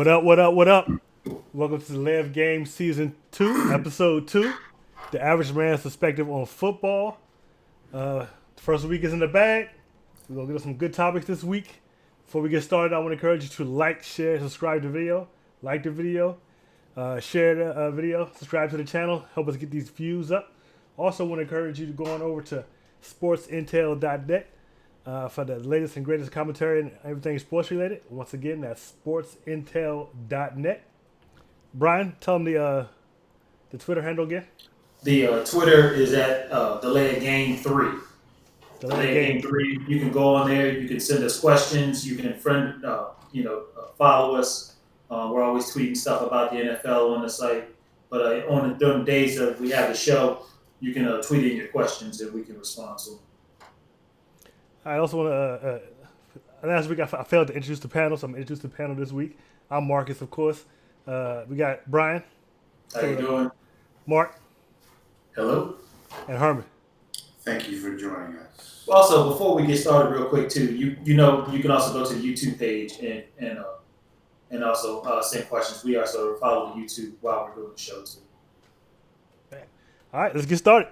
What up, what up, what up? Welcome to the Live Game Season 2, Episode 2. The average man's perspective on football. The first week is in the bag. We're going to get us some good topics this week. Before we get started, I want to encourage you to like, share, subscribe to the video. Like the video, share the video, subscribe to the channel, help us get these views up. Also want to encourage you to go on over to sportsintel.net for the latest and greatest commentary and everything sports related. Once again, that's sportsintel.net. Brian, tell them the Twitter handle again. The Twitter is at Delayed Game 3. Delayed Game 3. You can go on there. You can send us questions. You can follow us. We're always tweeting stuff about the NFL on the site. But during the days that we have the show, you can tweet in your questions and we can respond to them. I also want to. Last week I failed to introduce the panel, so I'm going to introduce the panel this week. I'm Marcus, of course. We got Brian. How you doing? Mark. Hello. And Herman. Thank you for joining us. Also, before we get started, real quick too, you can also go to the YouTube page and also send questions. We also follow the YouTube while we're doing the show too. All right, let's get started.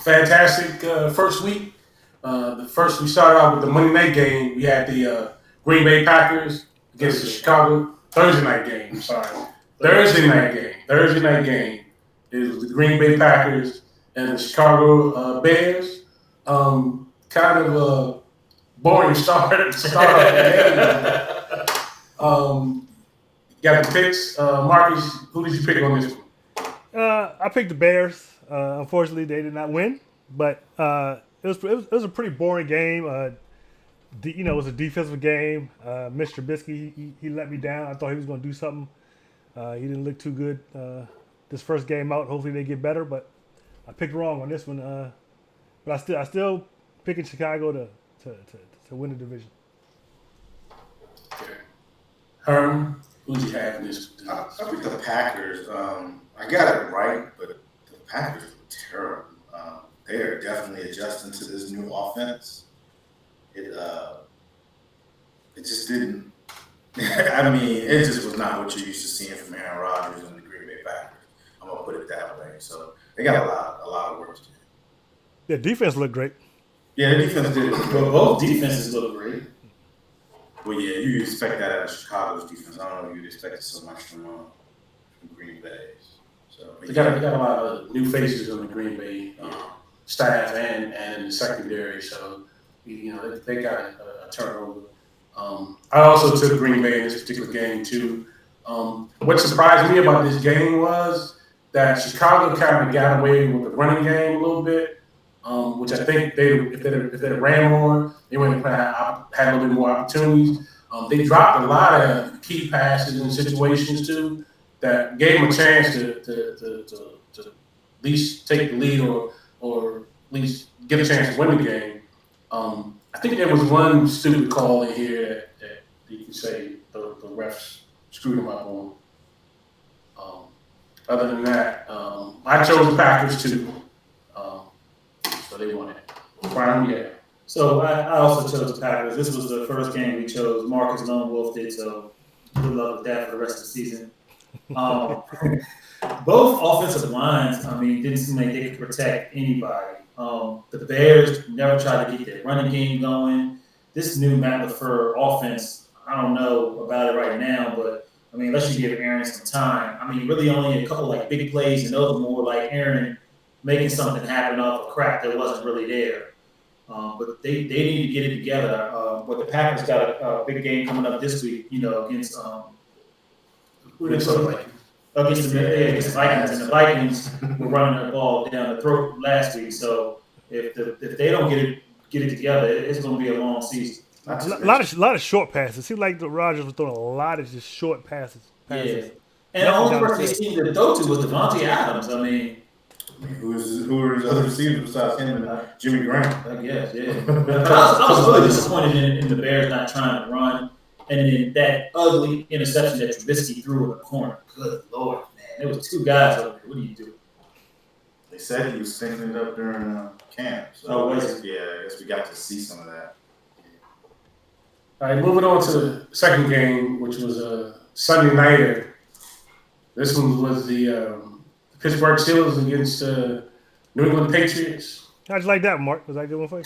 Fantastic first week. We started out with the Monday night game. We had the Green Bay Packers against the Chicago Thursday night game. Thursday night game. It was the Green Bay Packers and the Chicago Bears. Kind of a boring start. Got the picks. Marcus, who did you pick on this one? I picked the Bears. Unfortunately, they did not win, but it was a pretty boring game. It was a defensive game. Mr. Trubisky, he let me down. I thought he was going to do something. He didn't look too good this first game out. Hopefully they get better, but I picked wrong on this one. But I still picking Chicago to win the division. Okay. Herm, who'd you have in this? I picked the Packers. I got it right, but the Packers were terrible. They are definitely adjusting to this new offense. It just didn't. I mean, it just was not what you're used to seeing from Aaron Rodgers and the Green Bay Packers. I'm gonna put it that way. So they got a lot of work to do. Their defense looked great. Yeah, the defense did. Well, both defenses look great. Well, yeah, you expect that out of Chicago's defense. I don't know if you'd expect it so much from Green Bay. So They got a lot of new faces on the Green Bay staff and in the secondary. So they got a turnover. I also took Green Bay in this particular game too. What surprised me about this game was that Chicago kind of got away with the running game a little bit, which I think if they ran more, they would have had a little bit more opportunities. They dropped a lot of key passes in situations too that gave them a chance to at least take the lead or at least get a chance to win the game. I think there was one stupid call in here that you can say the refs screwed them up on. Other than that, I chose the Packers too, so they won it. Brian, yeah. So I also chose the Packers. This was the first game we chose. Marcus Lone Wolf did, so good luck with that for the rest of the season. Both offensive lines, didn't seem like they could protect anybody. The Bears never tried to get their running game going. This new Matt LaFleur offense, I don't know about it right now, but unless you give Aaron some time, really only a couple big plays, and those are more like Aaron making something happen off a crap that wasn't really there. But they need to get it together. But the Packers got a big game coming up this week, against against the Vikings, and the Vikings were running the ball down the throat last week. So if they don't get it together, it's going to be a long season. A lot of short passes. It seemed like the Rodgers was throwing a lot of just short passes. Yeah, and the only person they seemed to throw to was Devontae Adams. Who were his other receivers besides him and Jimmy Graham? I guess, yeah. I was really disappointed in the Bears not trying to run. And then that ugly interception that Trubisky threw in the corner. Good Lord, man. There was two guys over there. What do you do? They said he was singing it up during camp. So I guess we got to see some of that. All right, moving on to the second game, which was Sunday nighter. This one was the Pittsburgh Steelers against New England Patriots. How'd you like that, Mark? Was that a good one for you?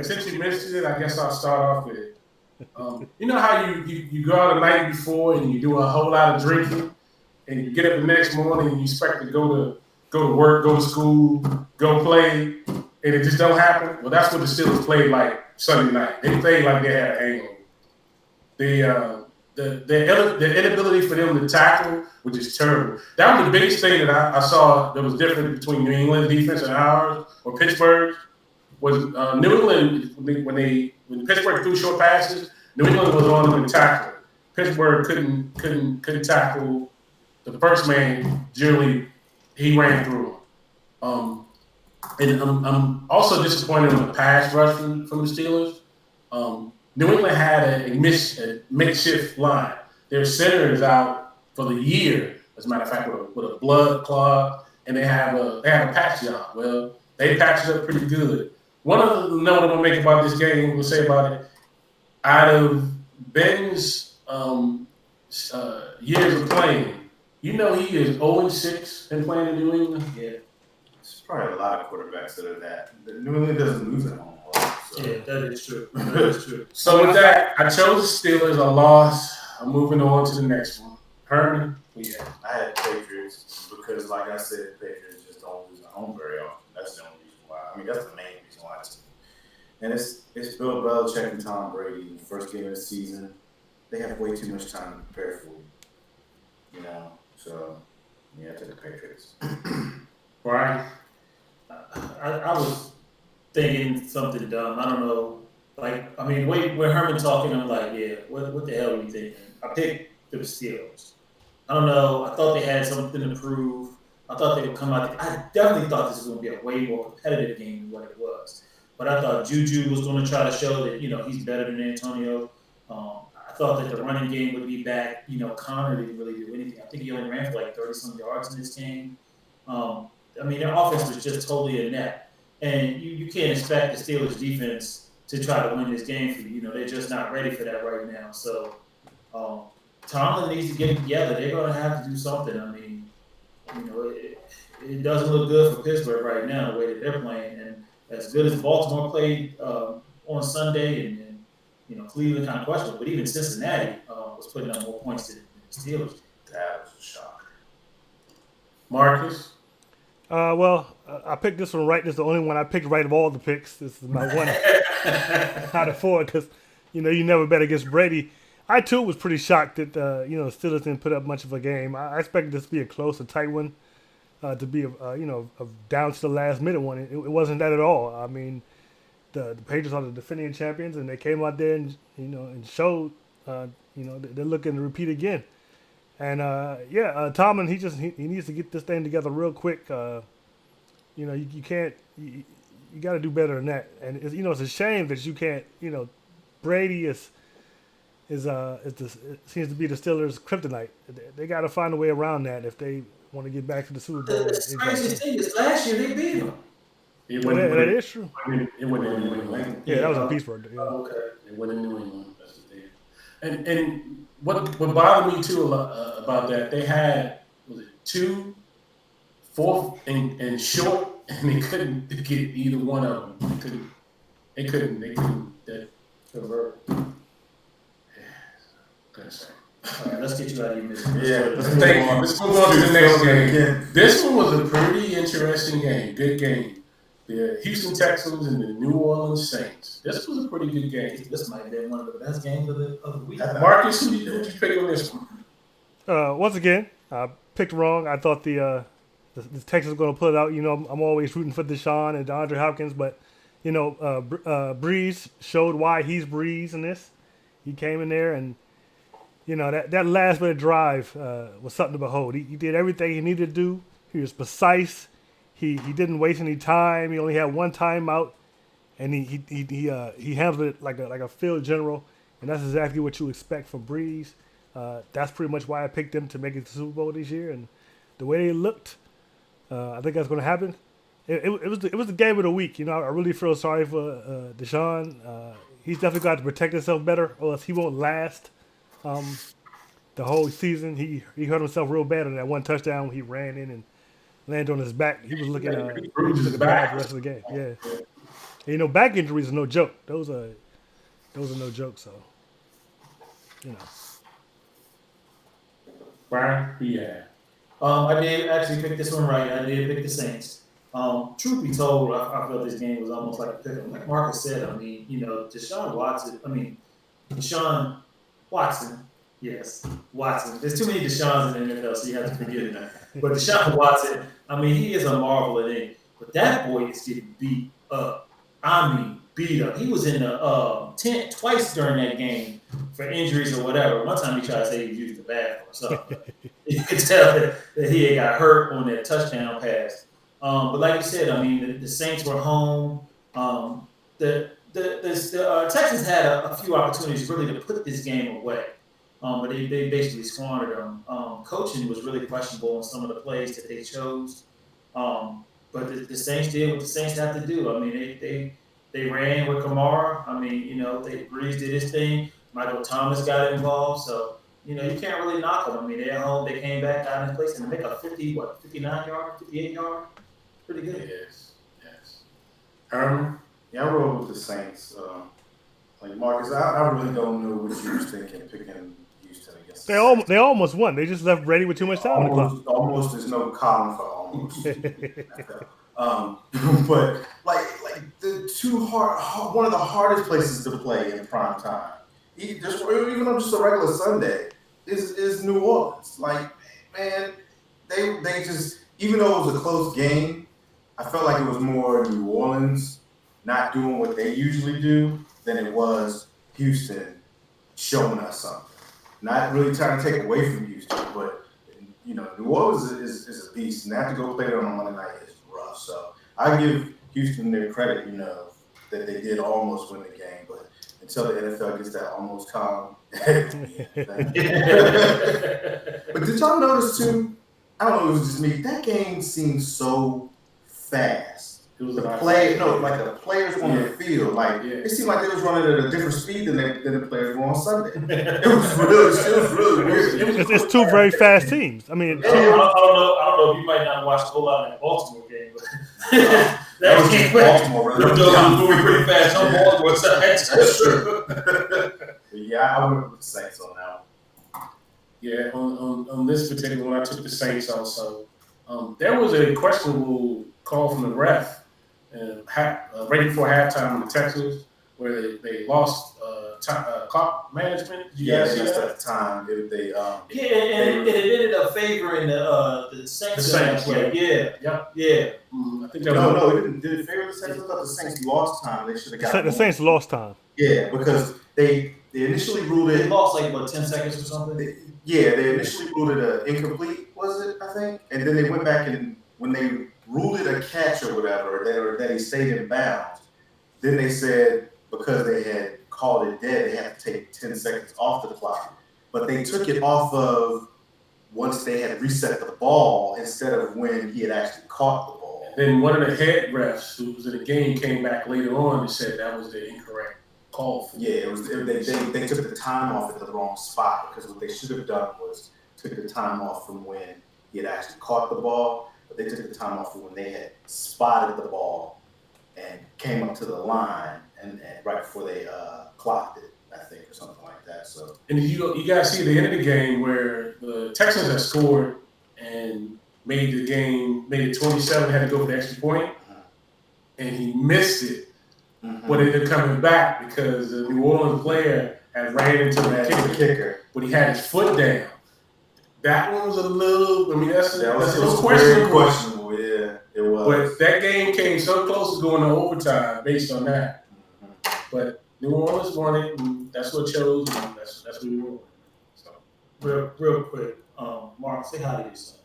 Since you mentioned it, I guess I'll start off with it. You know how you go out the night before and you do a whole lot of drinking, and you get up the next morning and you expect to go to work, go to school, go play, and it just don't happen. Well, that's what the Steelers played like Sunday night. They played like they had a hangover. The inability for them to tackle, which is terrible. That was the biggest thing that I saw that was different between New England defense and ours, or Pittsburgh, was New England when Pittsburgh threw short passes, New England was on them and tackled. Pittsburgh couldn't tackle the first man. Generally, he ran through him. And I'm also disappointed in the pass rush from the Steelers. New England had a makeshift line. Their center is out for the year, as a matter of fact, with a blood clot, and they have a patch job. Well, they patched it up pretty good. One of the note I'm gonna make about this game, we'll say about it, out of Ben's years of playing, you know he is 0-6 in playing in New England. Yeah, There's probably a lot of quarterbacks that are that. New England doesn't lose at home. So. yeah, that is true. That is true. So with that, I chose the Steelers. I lost. I'm moving on to the next one. Herman, yeah. I had Patriots because, like I said, Patriots just don't lose at home very often. That's the only reason why. I mean, that's the main reason why. And it's Bill Belichick and Tom Brady. First game of the season, they have way too much time to prepare for it. You know, so yeah, I took the Patriots. Brian, I was thinking something dumb. I don't know. Like, I mean, when Herman talking, I'm like, yeah, what the hell are you thinking? I picked the Steelers. I don't know. I thought they had something to prove. I thought they would come out. I definitely thought this was going to be a way more competitive game than what it was. But I thought Juju was going to try to show that, he's better than Antonio. I thought that the running game would be back. Connor didn't really do anything. I think he only ran for like 30-some yards in this game. I mean, their offense was just totally inept. And you can't expect the Steelers defense to try to win this game for you. They're just not ready for that right now. So Tomlin needs to get it together. They're going to have to do something. I mean, it doesn't look good for Pittsburgh right now, the way that they're playing. And as good as Baltimore played on Sunday, and Cleveland kind of questionable, but even Cincinnati was putting up more points than the Steelers. That was a shock. Marcus. Well, I picked this one right. This is the only one I picked right of all the picks. This is my one out of four because, you never bet against Brady. I, too, was pretty shocked that, Steelers didn't put up much of a game. I expected this to be a close, a tight one, to be, a down to the last minute one. It wasn't that at all. I mean, the Patriots are the defending champions, and they came out there and, and showed, they're looking to repeat again. And Tomlin, he needs to get this thing together real quick. You can't, you got to do better than that. And it's a shame that you can't. Brady is it seems to be the Steelers' kryptonite. They got to find a way around that if they want to get back to the Super Bowl. The craziest thing is last year they beat them. That is true. It went in New England. Yeah, that was a Pittsburgh. Yeah. Okay, it went in New England. That's the thing. And what bothered me too about that, they had 2 4th and short, and they couldn't get either one of them. They couldn't convert. Yeah, gonna say. All right, let's get you out of your misery. Yeah, Let's move on to the next game. This one was a pretty interesting game. Good game. The Houston Texans and the New Orleans Saints. This was a pretty good game. This might have been one of the best games of the week. Marcus, who did you pick on this one? Once again, I picked wrong. I thought the Texans were going to pull it out. I'm always rooting for Deshaun and DeAndre Hopkins, but Breeze showed why he's Breeze in this. He came in there and that last minute drive was something to behold. He did everything he needed to do. He was precise. He didn't waste any time. He only had one timeout, and he handled it like a field general, and that's exactly what you expect from Breeze. That's pretty much why I picked them to make it to the Super Bowl this year, and the way they looked, I think that's going to happen. It was the game of the week. I really feel sorry for Deshaun. he's definitely got to protect himself better, or else he won't last the whole season. He hurt himself real bad on that one touchdown when he ran in and landed on his back. He was looking He bruised his bad back. the rest of the game. Yeah. And, you know, back injuries are no joke. Those are no joke. So, you know. Brian, yeah. I did actually pick this one right. I did pick the Saints. Truth be told, I felt this game was almost like a pick 'em. Like Marcus said, I mean, you know, Deshaun Watson. Yes, Watson. There's too many Deshaun's in the NFL, so you have to forget that. But Deshaun Watson, I mean, he is a marvel at it. But that boy is getting beat up. I mean, beat up. He was in the tent twice during that game for injuries or whatever. One time he tried to say he used the bathroom or something. You could tell that he had got hurt on that touchdown pass. But like you said, I mean, the Saints were home. The Texans had a few opportunities really to put this game away, but they basically squandered them. Coaching was really questionable on some of the plays that they chose. But the Saints did what the Saints have to do. I mean, they ran with Kamara. I mean, you know, Breeze did his thing. Michael Thomas got involved. So, you know, you can't really knock them. I mean, they're at home. They came back out in place and they make a 59-yard, 58-yard. Pretty good. Yes. Herman? Yeah, I rolled with the Saints. Like Marcus, I really don't know what you was thinking picking Houston against. They almost won. They just left Brady with too much time on the clock. Almost there's no column for almost. But like the one of the hardest places to play in prime time, even on just a regular Sunday, is New Orleans. Like, man, they just, even though it was a close game, I felt like it was more New Orleans not doing what they usually do than it was Houston showing us something. Not really trying to take away from Houston, but, you know, New Orleans is a beast, and they have to go play there on Monday night is rough. So I give Houston their credit, you know, that they did almost win the game, but until the NFL gets that almost calm. But did y'all notice too? I don't know, it was just me. That game seemed so fast. It was the players on the field, like it seemed like they was running at a different speed than the players were on Sunday. It was really weird. It's two very fast teams. I mean, I don't know. You might not watch a whole lot of that Baltimore game, but that was game. Baltimore really. They're moving pretty fast on Baltimore side. That's true. But yeah, I went with the Saints on that one. Yeah, on this particular one, I took the Saints also. There was a questionable call from the ref right before halftime in the Texans, where they lost clock management. Did you guys see that? At the time, and it ended up favoring the Saints. The Saints, yeah. I think that No, it didn't. Did it favor the Saints? I thought the Saints lost time. They should have got the Saints lost time. Yeah, because they initially ruled They it. lost like 10 seconds or something. They initially ruled it incomplete, was it? I think, and then they went back and when they ruled it a catch or whatever, or that he stayed in bounds, then they said because they had called it dead, they had to take 10 seconds off the clock. But they took it off of once they had reset the ball instead of when he had actually caught the ball. Then one of the head refs who was in the game came back later on and said that was the incorrect call. They took the time off at the wrong spot, because what they should have done was took the time off from when he had actually caught the ball, but they took the time off from when they had spotted the ball and came up to the line and right before they clocked it, I think, or something like that. So, and you guys see the end of the game where the Texans had scored and made it 27, had to go for the extra point, and he missed it. But it ended up coming back because the New Orleans player had ran into the kicker, but he had his foot down. That one was a little. I mean, that's questionable. Yeah, it was. But that game came so close to going to overtime based on that. But New Orleans won it, and that's what chose. And that's what we won. So real quick, Mark, say hi to your son.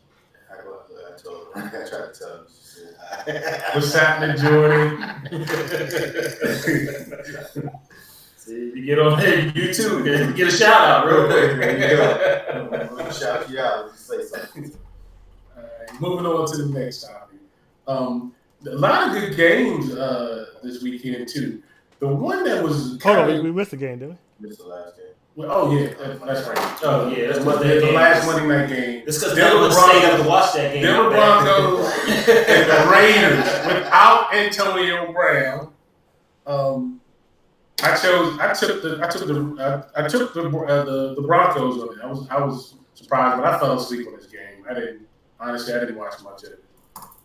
I told him. I tried to tell him. What's happening, Jordan? See, you get on there, you too. Get a shout out real quick. There you go. Shout you out if you say something. All right, moving on to the next topic. A lot of good games this weekend too. The one that was Hold on, we missed the game, didn't Missed the last game. oh yeah, that's right. Oh yeah, that's what the that last game. Monday night game. It's because Denver Denver stayed up to watch that game. Denver Broncos and the Raiders without Antonio Brown. I took the Broncos on it. I was surprised, but I fell asleep on this game. I didn't watch much of it.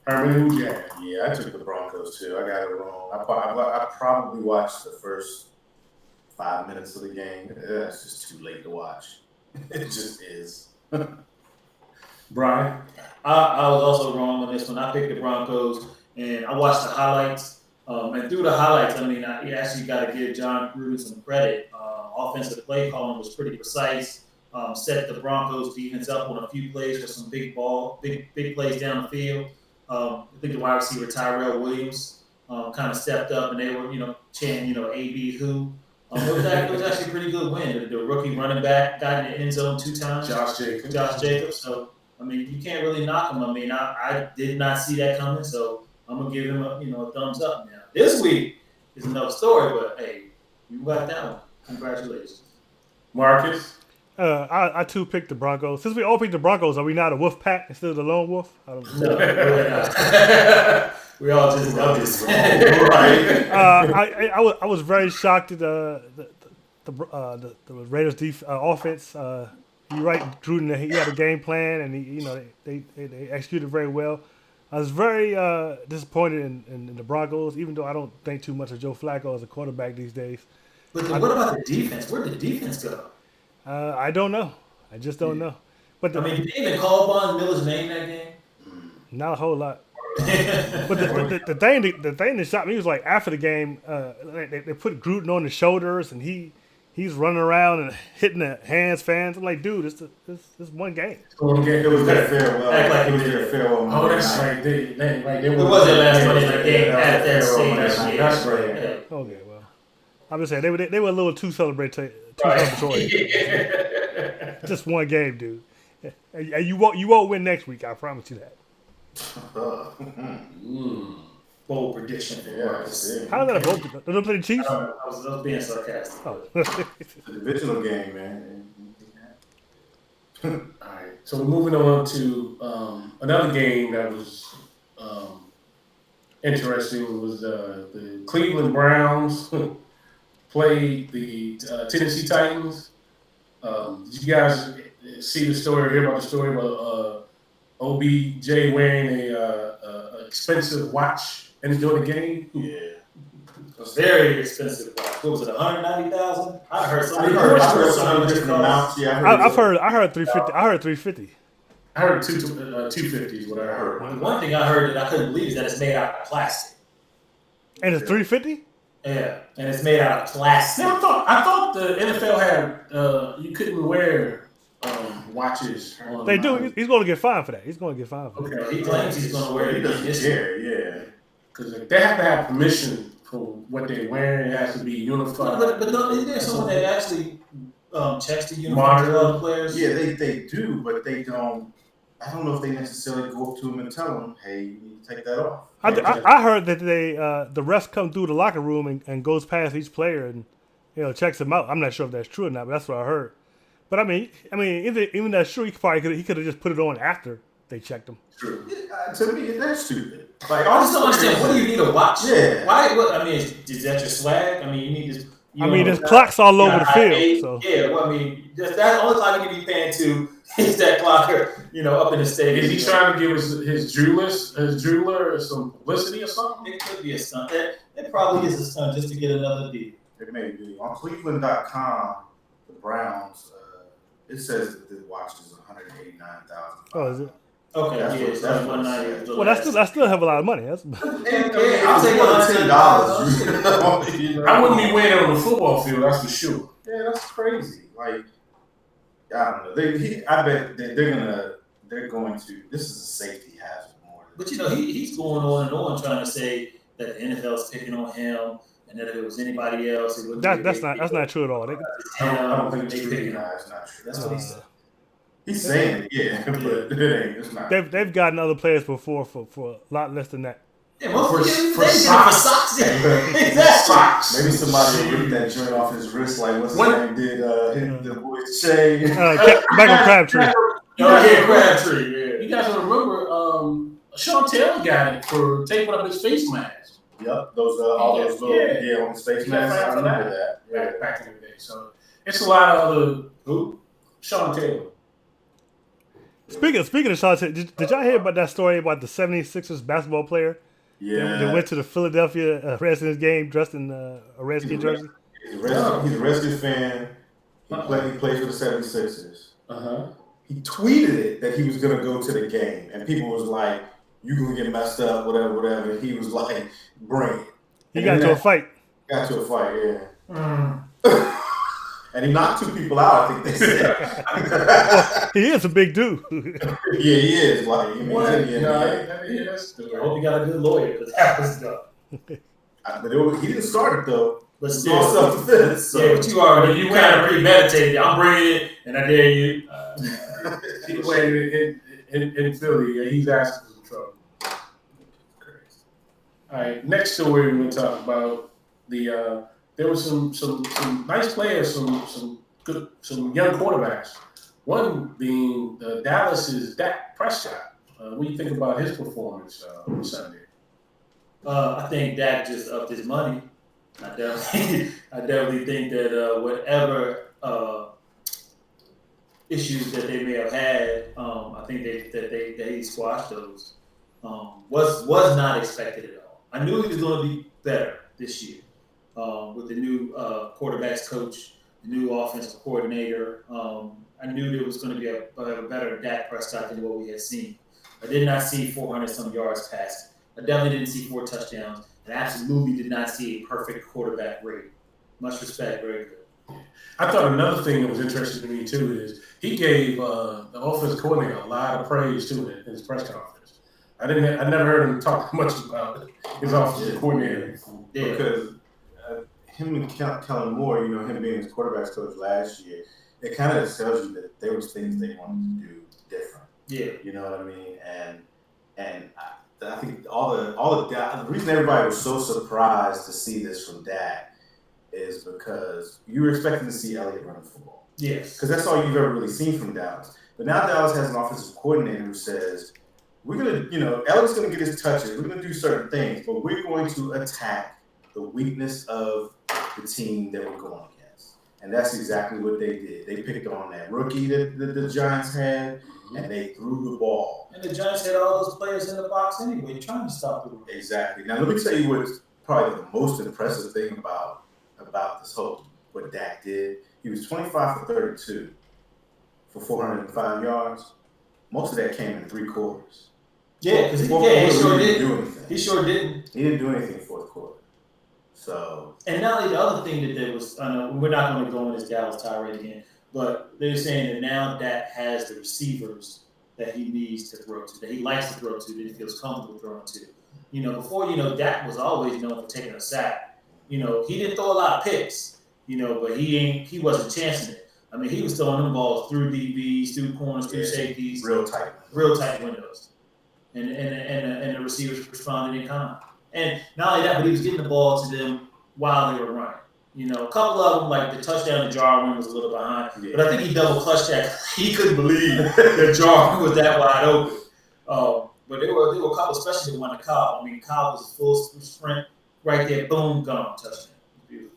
Herman, who'd you have? Yeah, I took the Broncos too. I got it wrong. I probably watched the first 5 minutes of the game. It's just too late to watch. It just is. Brian? I was also wrong on this one. I picked the Broncos, and I watched the highlights. And through the highlights, I mean, you actually got to give John Gruden some credit. Offensive play calling was pretty precise. Set the Broncos defense up on a few plays for some big plays down the field. I think the wide receiver Tyrell Williams kind of stepped up, and they were, chanting, AB who. It was actually a pretty good win. The rookie running back got in the end zone 2 times. Josh Jacobs. So, I mean, you can't really knock him. I mean, I did not see that coming, so I'm going to give him a thumbs up now. This week is another story, but, hey, you got that one. Congratulations. Marcus? I too picked the Broncos. Since we all picked the Broncos, are we not a wolf pack instead of the lone wolf? I don't know. No, we're not. We all just know this. Right. I was very shocked at the Raiders offense. You're right, Gruden. He had a game plan, and they executed very well. I was very disappointed in the Broncos, even though I don't think too much of Joe Flacco as a quarterback these days. But what about the defense? Where did the defense go? I don't know. I just don't know. But I mean, did they even call Von Miller's name that game? not a whole lot. But the thing that shocked me was like after the game, they put Gruden on the shoulders and he's running around and hitting the fans. I'm like, dude, this one game. It was their farewell. Act like It was their farewell. Oh, that's Monday night. right. It was their last Monday night game Yeah, at that farewell Monday stage. night. Yeah. That's right. Yeah. Okay, well, I'm just saying they were a little too celebratory. Just one game, dude. And you won't win next week. I promise you that. Bold prediction for Marcus. Yeah. How is that a bold? Don't they play the Chiefs? I was being sarcastic. Oh. It's a divisional game, man. All right. So we're moving on to another game that was interesting. Was the Cleveland Browns played the Tennessee Titans. Did you guys see the story? Hear about the story about OBJ wearing a expensive watch and during the game? Yeah. It was very expensive. What was it, $190,000? I heard something. I heard some different amounts. Yeah, I heard 350. I heard 350. I heard 250 is what I heard. One thing I heard that I couldn't believe is that it's made out of plastic. And it's 350. Yeah, and it's made out of plastic. I thought the NFL had you couldn't wear watches. They do. He's going to get fined for that. He's going to get fined for that. Okay. He claims he's going to wear He it doesn't this care. Yeah. Because they have to have permission for what they're wearing. It has to be unified. But isn't there someone that actually checks the uniforms of other players? Yeah, they do, but they don't. I don't know if they necessarily go up to him and tell him, "Hey, you need to take that off." I heard that the refs come through the locker room and goes past each player and checks them out. I'm not sure if that's true or not, but that's what I heard. But I mean, even that's true, he could have just put it on after they checked him. True. To me, that's stupid. Like, I just don't understand. What do you need a watch? Yeah. Why? I mean, is that your swag? I mean, you need this. There's clocks all over the field. So. Yeah, well, I mean, that's the only time you can be paying to is that clocker, up in the stadium. Is he trying to give his jeweler some publicity or something? It could be a stunt. It probably is a stunt just to get another deal. It may be. On Cleveland.com, the Browns, it says that the watch is $189,000. Oh, is it? Okay, That's yeah, what- so that's that's what it 190. says. Well, that's still have a lot of money. That's I'll take $10. I wouldn't be wearing it on the football field, that's for sure. Yeah, that's crazy. Like, I don't know. I bet they're going to. This is a safety hazard more. But he's going on and on trying to say that the NFL's picking on him, and that if it was anybody else, it wouldn't. that's not true at all. I don't think it's they true. picking him. Nah, it's not true. That's what he said. He's saying it, yeah, but it ain't. It's not. They've gotten other players before for a lot less than that. Yeah, most For for socks. Exactly. Socks. Maybe somebody ripped that joint off his wrist like what's his name did hit the boy Shay. Michael Crabtree. Crabtree. You guys don't remember Sean Taylor got it for taping up his face mask. Yep, those all those little on his face masks. I remember that. Back in the day. So it's a lot of other Sean Taylor. Speaking of Sean Taylor, did y'all hear about that story about the 76ers basketball player? Yeah. They went to the Philadelphia Redskins game dressed in a Redskins jersey. He's a Redskins fan. He played for the 76ers. He tweeted it that he was going to go to the game, and people was like, "You gonna get messed up, whatever." And he was like, "Bring it." He got to a fight. Got to a fight, yeah. And he knocked 2 people out, I think they said. Well, he is a big dude. Yeah, he is. Like, I hope he got a good lawyer because that was tough. But he didn't start it though. But still, self-defense. So. Yeah, but you kind of premeditated. I'm bringing it, and I dare you. He played in Philly. He's asking for some trouble. Crazy. All right, next story we're going to talk about there was some nice players, some young quarterbacks. One being Dallas's Dak Prescott. What do you think about his performance on Sunday? I think Dak just upped his money. I definitely think that whatever issues that they may have had, I think that he squashed those. Was not expected at all. I knew he was going to be better this year with the new quarterbacks coach, the new offensive coordinator. I knew there was going to be a better Dak Prescott than what we had seen. I did not see 400-some yards passed. I definitely didn't see 4 touchdowns. And absolutely did not see a perfect quarterback rate. Much respect, very good. I thought another thing that was interesting to me too is he gave the offensive coordinator a lot of praise too in his press conference. I never heard him talk much about his offensive coordinator. Yeah. Because him and Kellen Moore, him being his quarterbacks coach last year, it kind of tells you that there was things they wanted to do different. Yeah. You know what I mean? And I think the reason everybody was so surprised to see this from Dak is because you were expecting to see Elliott run the football. Yes. Because that's all you've ever really seen from Dallas. But now Dallas has an offensive coordinator who says, we're going to, Elliott's going to get his touches. We're going to do certain things, but we're going to attack the weakness of the team that we're going against. And that's exactly what they did. They picked on that rookie that the Giants had, and they threw the ball. And the Giants had all those players in the box anyway, trying to stop the run. Exactly. Now, let me tell you what's probably the most impressive thing about this whole, what Dak did. He was 25 for 32 for 405 yards. Most of that came in 3 quarters. Yeah, because he sure didn't. He sure didn't. He didn't do anything in 4th quarter. So. And now the other thing that there was, we're not going to go on this Dallas tirade again, but they're saying that now Dak has the receivers that he needs to throw to, that he likes to throw to, that he feels comfortable throwing to. Before, Dak was always known for taking a sack. He didn't throw a lot of picks, but he wasn't chancing it. I mean, he was throwing them balls through DBs, through corners, through safeties. Real tight windows. And the receivers responded in kind. And not only that, but he was getting the ball to them while they were running. A couple of them, like the touchdown to Jarwin was a little behind. Yeah. But I think he double clutched that. He couldn't believe that Jarwin was that wide open. But there were a couple, especially the one to Cobb. I mean, Cobb was a full sprint right there, boom, gone, touchdown. Beautiful.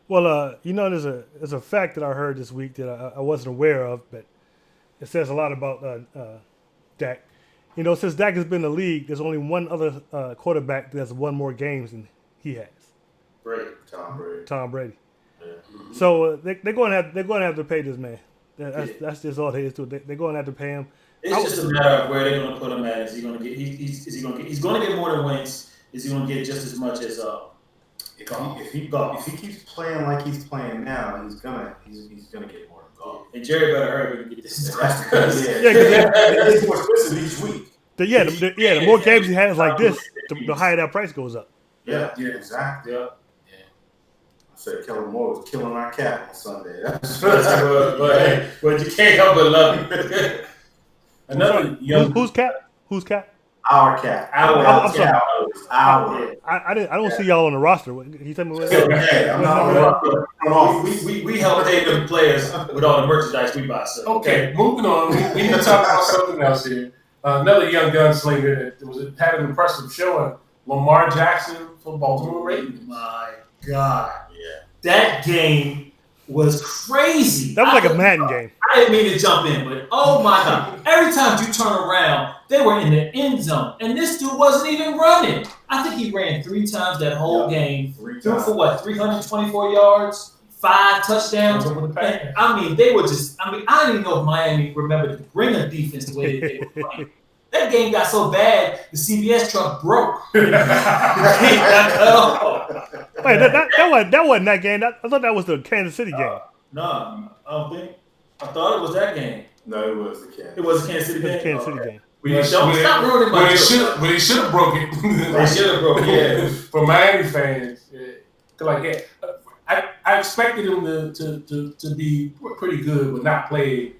Well, there's a fact that I heard this week that I wasn't aware of, but it says a lot about Dak. Since Dak has been in the league, there's only one other quarterback that has won more games than he has. Tom Brady. Yeah. So they're going to have to pay this man. That's just all there is to it. They're going to have to pay him. It's just a matter of where they're going to put him at. Is he going to get? He's going to get more than Wentz. Is he going to get just as much as if he keeps playing like he's playing now, he's gonna get more than Goff. And Jerry better hurry and get this. Because it's more expensive each week. The more games he has like this, the higher that price goes up. Yeah, exactly. Yeah. I said Kellen Moore was killing our cap on Sunday. but you can't help but love him. Who's Cap? Our cap. I'm sorry. Our. I don't see y'all on the roster. Can you tell me what? Hey, I'm not We help pay them players with all the merchandise we buy. So. Okay, moving on. We need to talk about something else here. Another young gunslinger that had an impressive showing. Lamar Jackson for Baltimore Ravens. My God. Yeah. That game was crazy. That was like a Madden game. I didn't mean to jump in, but oh my God. Every time you turn around, they were in the end zone. And this dude wasn't even running. I think he ran 3 times that whole game. Threw for what, 324 yards? 5 touchdowns. And, I mean, they were just, I didn't even know if Miami remembered to bring a defense the way they were playing. That game got so bad, the CBS truck broke. Wait, that wasn't that game. I thought that was the Kansas City game. No, I don't think. I thought it was that game. No, it was the Kansas. It was the Kansas City It was game. the Kansas City game. Stop ruining my joke. But they should have broke it. They should have broke it, yeah. For Miami fans, I expected him to be pretty good, but not play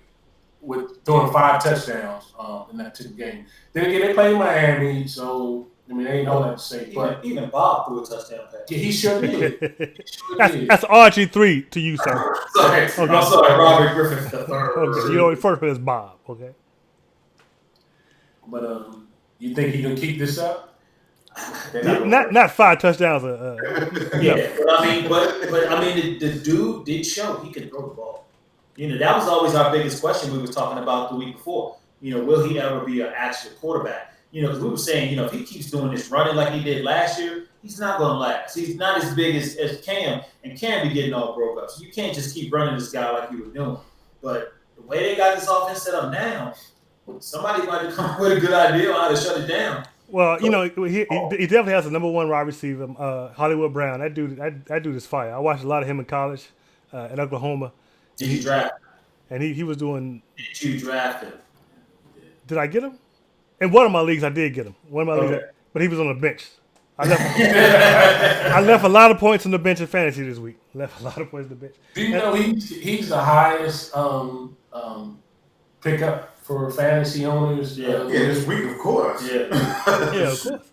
with throwing 5 touchdowns in that game. Then again, they played Miami, so I mean, they ain't all that to say. But Even Bob threw a touchdown pass. yeah, he sure did. That's RG3 to you, sir. Sorry, Okay. I'm sorry, Robert Griffin III. Okay, you know, first one is Bob. Okay. But you think he gonna keep this up? Not 5 touchdowns. Yeah, but I mean, the dude did show he can throw the ball. You know, that was always our biggest question we were talking about the week before. You know, will he ever be an actual quarterback? You know, because we were saying, you know, if he keeps doing this running like he did last year, he's not going to last. He's not as big as Cam, and Cam be getting all broke up. So you can't just keep running this guy like you were doing. But the way they got this offense set up now, somebody might have come up with a good idea on how to shut it down. Well, you know, he definitely has a number 1 wide receiver, Hollywood Brown. That dude is fire. I watched a lot of him in college at Oklahoma. Did you draft him? And he was doing. Did you draft him? Did I get him? In one of my leagues, I did get him. But he was on the bench. I left a lot of points on the bench in fantasy this week. Left a lot of points on the bench. Do you know he's the highest pickup for fantasy owners? Yeah, this week, of course. Yeah, Yeah, of course.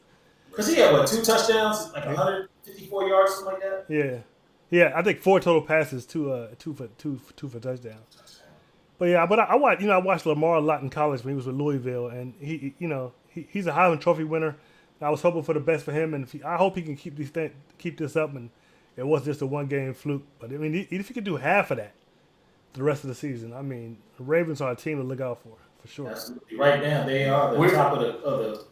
Because he had 2 touchdowns, like 154 yards, something like that. Yeah. I think 4 total passes, two for touchdowns. But yeah, I watched Lamar a lot in college when he was with Louisville, and he's a Heisman Trophy winner. I was hoping for the best for him, and I hope he can keep this up, and it wasn't just a 1-game fluke. But I mean, if he could do half of that the rest of the season, I mean, the Ravens are a team to look out for sure. Absolutely. Right now, they are the top of the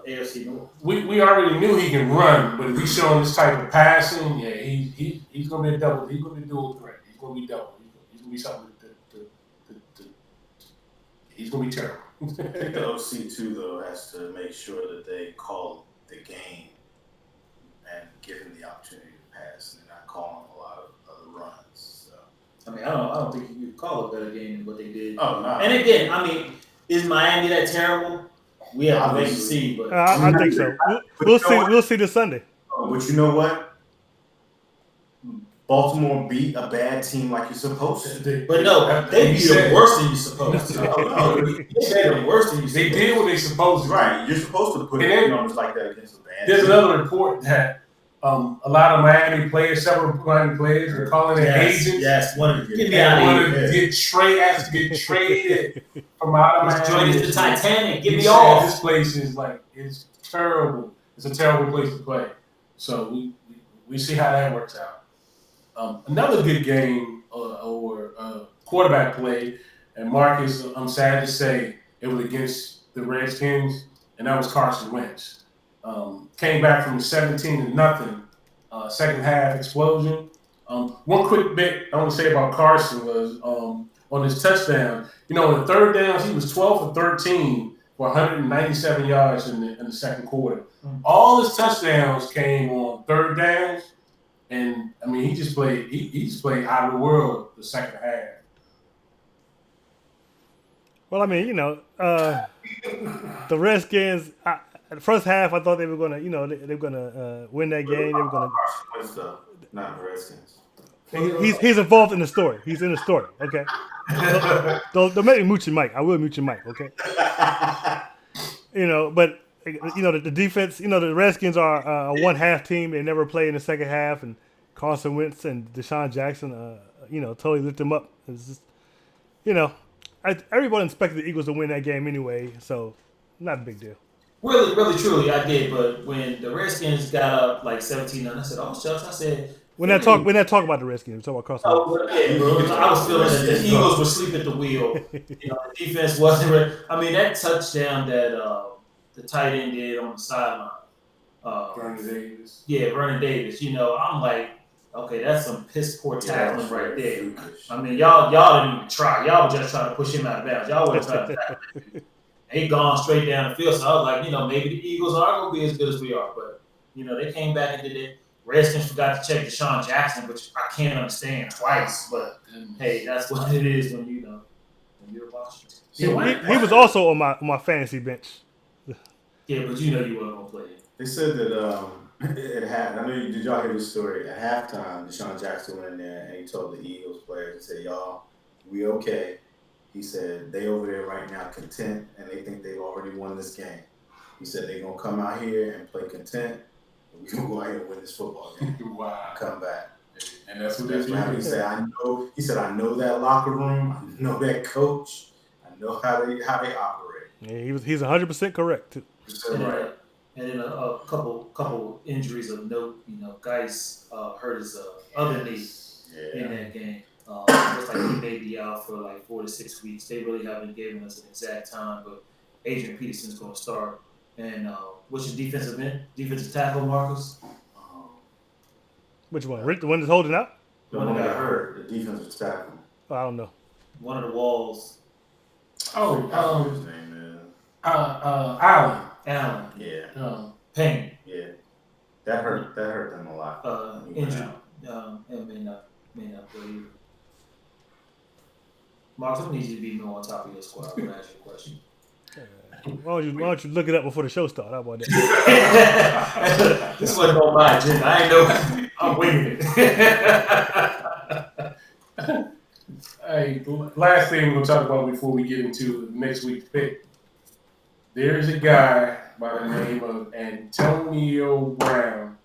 AFC North. We already knew he can run, but if he's showing this type of passing, yeah, he's gonna be a double. He's gonna be a dual threat. He's gonna be double. He's gonna be something. He's gonna be terrible. I think the OC too, though, has to make sure that they call the game and give him the opportunity to pass, and they're not calling a lot of other runs. So. I mean, I don't think you could call a better game than what they did. Oh no! And again, I mean, is Miami that terrible? We have to wait and see. But I think so. We'll see. We'll see this Sunday. But you know what? Baltimore beat a bad team like you're supposed to. But no, they beat them worse than you're supposed to. No. They beat them worse than you're supposed to. They did what they supposed to. Right, you're supposed to put numbers like that against a bad There's team. another report that a lot of Miami players, several Miami players, are calling their agents. Yes, want to get me They out want of here. to get traded from out of Let's Miami. join the Titanic. Get He me said off. This place is it's terrible. It's a terrible place to play. So we see how that works out. Another good game or quarterback play, and Marcus, I'm sad to say, it was against the Redskins, and that was Carson Wentz. Came back from 17-0, second half explosion. One quick bit I want to say about Carson was on his touchdown. You know, on the third downs, he was 12 for 13 for 197 yards in the second quarter. All his touchdowns came on third downs. And I mean, he just played out of the world the second half. Well, I mean, the Redskins. The first half, I thought they were gonna, they were gonna win that game. They were gonna. Not the Redskins. He's involved in the story. He's in the story. Okay. Don't make me mute your mic. I will mute your mic. Okay. But the defense. The Redskins are a one-half team. They never play in the second half, and Carson Wentz and Deshaun Jackson, totally lift them up. It's just, everyone expected the Eagles to win that game anyway, so not a big deal. Really, really, truly, I did. But when the Redskins got up like 17-0, I said, "Oh shucks!" I said, When that talk about the Redskins, we talk about Carson Wentz. "Oh, yeah, bro." I was feeling that the Eagles were asleep at the wheel. The defense wasn't ready. I mean, that touchdown that the tight end did on the sideline. Vernon Davis. Yeah, Vernon Davis. I'm like, okay, that's some piss poor tackling right there. I mean, y'all didn't even try. Y'all were just trying to push him out of bounds. Y'all weren't trying to tackle him. He gone straight down the field. So I was like, maybe the Eagles are going to be as good as we are. But, they came back and did it. Redskins forgot to check Deshaun Jackson, which I can't understand twice. But, hey, that's what it is when you're Washington. He was also on my fantasy bench. Yeah, but you weren't going to play him. They said that it had. I know did y'all hear the story? At halftime, Deshaun Jackson went in there and he told the Eagles players, he said, "Y'all, we okay." He said they over there right now content, and they think they've already won this game. He said they're gonna come out here and play content, and we're gonna go out here and win this football game. Wow. Come back. And that's what That's they what do. he said. He said, I know that locker room. I know that coach. I know how they operate. Yeah, he's 100% correct too. Right. And then a couple injuries of note. Guys hurt his other knee in that game. Looks like he may be out for like 4 to 6 weeks. They really haven't given us an exact time, but Adrian Peterson's going to start. And what's your defensive tackle, Marcus? Which one? Rick, the one that's holding out? The one that got hurt, the defensive tackle. Oh, I don't know. One of the walls. His name is Allen. Allen. Yeah. Payne. Yeah. That hurt them a lot. Injured. And may not play either. Marcus, I need you to be more on top of your squad. I'm going to ask you a question. Why don't you look it up before the show starts? How about that? This wasn't on my agenda. I ain't know. I'm winging it. Hey, last thing we're going to talk about before we get into next week's pick. There's a guy by the name of Antonio Brown.